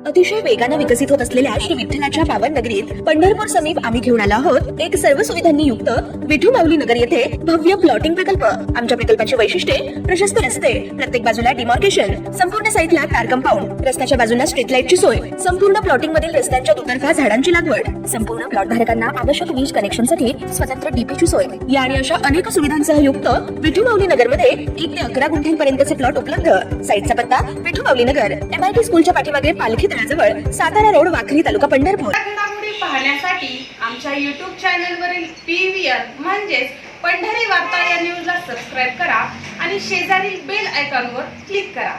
अतिशय वेगाने विकसित होत असलेल्या श्री विठ्ठलाच्या पावन नगरीत पंढरपूर समीप आम्ही घेऊन आलो आहोत एक सर्व सुविधांनी युक्त विठू माऊली नगर येथे भव्य प्लॉटिंग प्रकल्प। आमच्या प्रकल्पाची वैशिष्ट्ये प्रशस्त रस्ते, प्रत्येक बाजूला डिमार्केशन, संपूर्ण साईटला कार कंपाऊंड, रस्त्याच्या बाजूला स्ट्रीट लाईटची सोय, संपूर्ण प्लॉटिंग मधील रस्त्यांच्या दुतर्फा झाडांची लागवड, संपूर्ण प्लॉट धारकांना आवश्यक वीज कनेक्शनसाठी स्वतंत्र डीपीची सोय या आणि अशा अनेक सुविधांसह युक्त विठू माऊली नगर मध्ये 1 ते 11 गुंठ्यांपर्यंतचे प्लॉट उपलब्ध। साईटचा पत्ता विठू माऊली नगर, MIT स्कूलच्या पाठीमागे पालखी तळाजवळ, सातारा रोड, वाखरी, तालुका पंढरपूर। घडामोडी पाहण्यासाठी आमच्या YouTube चॅनलवरील PVR म्हणजेच पंढरी वार्ता या न्यूजला सबस्क्राइब करा आणि शेजारील बेल आयकॉनवर क्लिक करा।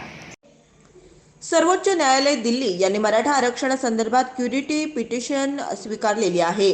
सर्वोच्च न्यायालय दिल्ली यांनी मराठा आरक्षणासंदर्भात क्युरिटी पिटिशन स्वीकारलेली आहे।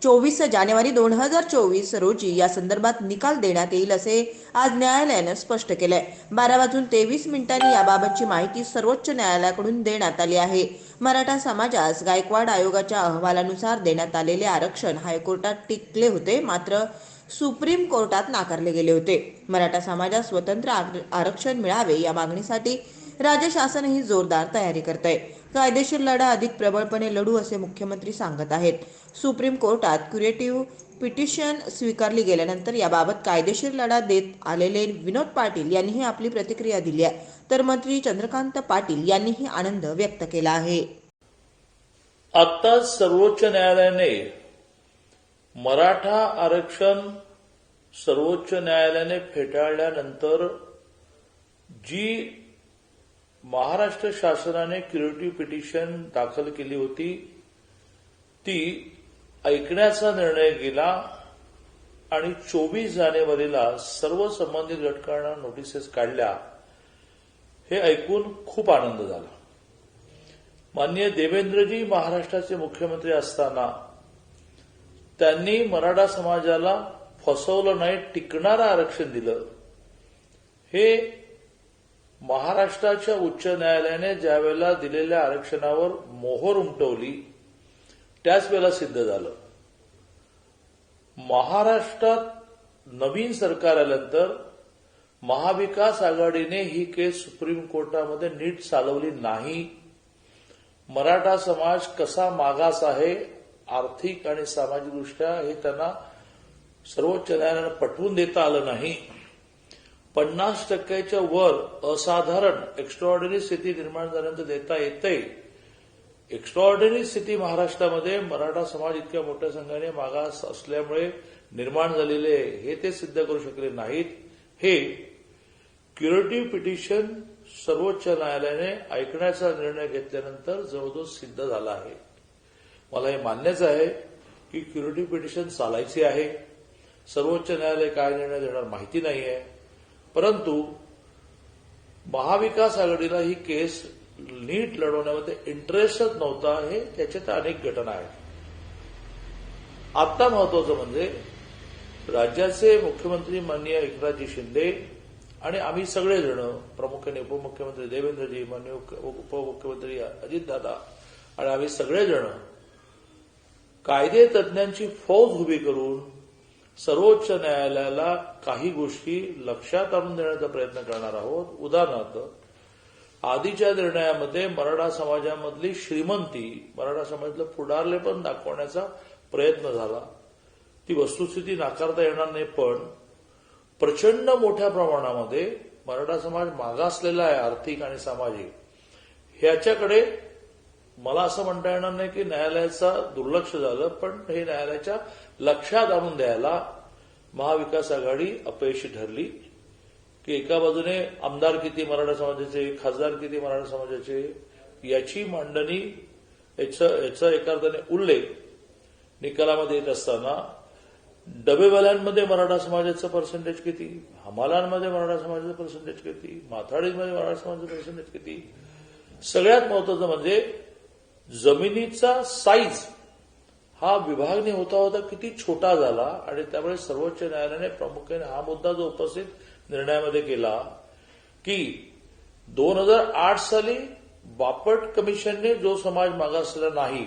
24 जानेवारी 2024 रोजी या संदर्भात निकाल देण्यात येईल असे आज न्यायालयाने स्पष्ट केले। 12:23 याबाबतची माहिती सर्वोच्च न्यायालयाकडून देण्यात आली आहे। मराठा समाजास गायकवाड आयोगाच्या अहवालानुसार देण्यात आलेले आरक्षण हायकोर्टात टिकले होते, मात्र सुप्रीम कोर्टात नाकारले गेले होते। मराठा समाजास स्वतंत्र आरक्षण मिळावे या मागणीसाठी राज्य शासन ही जोरदार तयारी करत आहे। कायदेशीर लढा अधिक प्रबळपणे लढू असे मुख्यमंत्री सांगत आहेत। सुप्रीम कोर्टात क्युरेटिव्ह पिटिशन स्वीकारली गेल्यानंतर याबाबत कायदेशीर लढा देत आलेले विनोद पाटील यांनीही आपली प्रतिक्रिया दिली आहे, तर मंत्री चंद्रकांत पाटील यांनीही आनंद व्यक्त केला आहे। आता सर्वोच्च न्यायालयाने मराठा आरक्षण सर्वोच्च न्यायालयाने फेटाळल्यानंतर जी महाराष्ट्र शासनाने क्युरेटिव्ह पिटिशन दाखल केली होती ती ऐकण्याचा निर्णय गेला आणि 24 जानेवारीला सर्व संबंधित घटकांना नोटिसेस काढल्या। हे ऐकून खूप आनंद झाला। माननीय देवेंद्रजी महाराष्ट्राचे मुख्यमंत्री असताना त्यांनी मराठा समाजाला फसवलं नाही, टिकणारं आरक्षण दिलं। हे महाराष्ट्राच्या उच्च न्यायालयाने ज्या वेळेला दिलेल्या आरक्षणावर मोहर उमटवली त्याच वेळेला सिद्ध झालं। महाराष्ट्रात नवीन सरकार आल्यानंतर महाविकास आघाडीने ही केस सुप्रीम कोर्टामध्ये नीट चालवली नाही। मराठा समाज कसा मागास आहे आर्थिक आणि सामाजिकदृष्ट्या हे त्यांना सर्वोच्च न्यायालयाने पटवून देता आलं नाही। 50% वर असाधारण एक्स्ट्राऑर्डिनरी स्थिती निर्माण झाल्यानंतर देता येते। एक्स्ट्राऑर्डिनरी स्थिती महाराष्ट्रामध्ये मराठा समाज इतक्या मोठ्या संख्येने मागास असल्यामुळे निर्माण झालेले हे ते सिद्ध करू शकले नाहीत। हे क्युरेटिव्ह पिटिशन सर्वोच्च न्यायालयाने ऐकण्याचा निर्णय घेतल्यानंतर जवळजवळ सिद्ध झाला आहे। मला हे मान्यच आहे की क्युरेटिव्ह पिटिशन चालायची आहे। सर्वोच्च न्यायालय काय निर्णय देणार माहिती नाहीये, परंतु महाविकास आघाडीला ही केस नीट लढवण्यामध्ये इंटरेस्टच नव्हता, हे त्याच्यात अनेक घटना आहेत। आता महत्वाचं म्हणजे राज्याचे मुख्यमंत्री माननीय एकनाथजी शिंदे आणि आम्ही सगळेजण, प्रामुख्याने उपमुख्यमंत्री देवेंद्रजी, माननीय उपमुख्यमंत्री अजितदादा आणि आम्ही सगळेजण कायदे तज्ज्ञांची फौज उभी करून सर्वोच्च न्यायालयाला काही गोष्टी लक्षात आणून देण्याचा प्रयत्न करणार आहोत। उदाहरणार्थ, आधीच्या निर्णयामध्ये मराठा समाजामधली श्रीमंती, मराठा समाजातलं पुढारलेपण दाखवण्याचा प्रयत्न झाला। ती वस्तुस्थिती नाकारता येणार नाही, पण प्रचंड मोठ्या प्रमाणामध्ये मराठा समाज मागासलेला आहे आर्थिक आणि सामाजिक। ह्याच्याकडे मला असं म्हणता येणार नाही की न्यायालयाचा दुर्लक्ष झालं, पण हे न्यायालयाच्या लक्षात आणून द्यायला महाविकास आघाडी अपयशी ठरली की एका बाजूने आमदार किती मराठा समाजाचे, खासदार किती मराठा समाजाचे याची मांडणी, याचा एका अर्थाने उल्लेख निकालामध्ये येत असताना डबेवाल्यांमध्ये मराठा समाजाचं पर्सेंटेज किती, हमालांमध्ये मराठा समाजाचं पर्सेंटेज किती, माथाडीमध्ये मराठा समाजाचं पर्सेंटेज किती, सगळ्यात महत्वाचं म्हणजे जमिनीचा साईज हा विभागणी होता होता किती छोटा झाला। आणि त्यामुळे सर्वोच्च न्यायालयाने प्रामुख्याने हा मुद्दा जो उपस्थित निर्णयामध्ये केला की 2008 साली बापट कमिशनने जो समाज मागासलेला नाही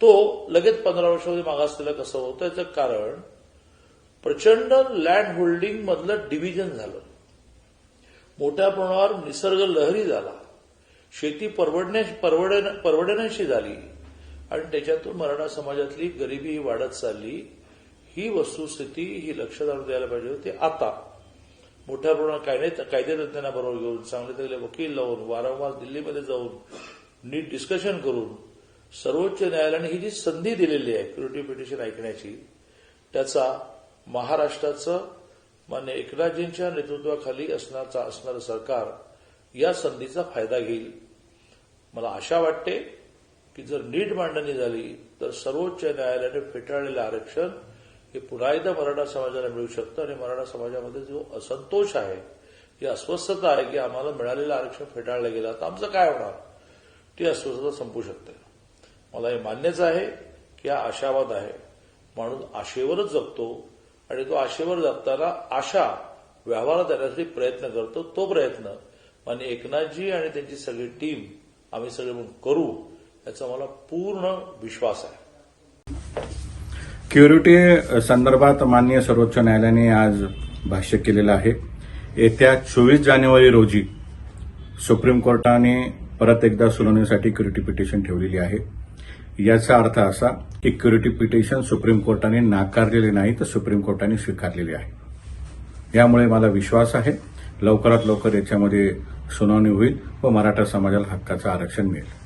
तो लगेच 15 वर्षामध्ये मागासलेला कसं होतं, याचं कारण प्रचंड लँड होल्डिंग मधलं डिव्हिजन झालं, मोठ्या प्रमाणावर निसर्ग लहरी झाला, शेती परवडण्याशी झाली आणि त्याच्यातून मराठा समाजातली गरिबी ही वाढत चालली. ही वस्तुस्थिती ही लक्षात आणून द्यायला पाहिजे होती. आता मोठ्या प्रमाणात कायदेतज्ञांना बरोबर घेऊन, चांगले चांगले वकील लावून, वारंवार दिल्लीमध्ये जाऊन नीट डिस्कशन करून सर्वोच्च न्यायालयाने ही जी संधी दिलेली आहे क्युरिटी पिटिशन ऐकण्याची, त्याचा महाराष्ट्राचं मान्य एकनाथजींच्या नेतृत्वाखाली असणारं सरकार या संधीचा फायदा घेईल. मला आशा वाटते की जर नीट मांडणी झाली तर सर्वोच्च न्यायालयाने फेटाळलेलं आरक्षण हे पुन्हा एकदा मराठा समाजाला मिळू शकतं आणि मराठा समाजामध्ये जो असंतोष आहे, जी अस्वस्थता आहे की आम्हाला मिळालेलं आरक्षण फेटाळलं गेलं, आता आमचं काय होणार, ती अस्वस्थता संपू शकते. मला हे मान्यच आहे की हा आशावाद आहे. माणूस आशेवरच जगतो आणि तो आशेवर जगताना आशा व्यवहारात आणण्यासाठी प्रयत्न करतो. तो प्रयत्न माननीय एकनाथजी आणि त्यांची सगळी टीम आम्ही सगळे म्हणून करू, याचा मला पूर्ण विश्वास आहे. क्युरिटी संदर्भात माननीय सर्वोच्च न्यायालयाने आज भाष्य केलेलं आहे. येत्या 24 जानेवारी रोजी सुप्रीम कोर्टाने परत एकदा सुनावणीसाठी क्युरिटी पिटिशन ठेवलेली आहे. याचा अर्थ असा की क्युरिटी पिटिशन सुप्रीम कोर्टाने नाकारलेले नाही तर सुप्रीम कोर्टाने स्वीकारलेले आहे. यामुळे मला विश्वास आहे लवकरात लवकर याच्यामध्ये सुनावणी होईल व मराठा समाजाला हक्काचं आरक्षण मिळेल.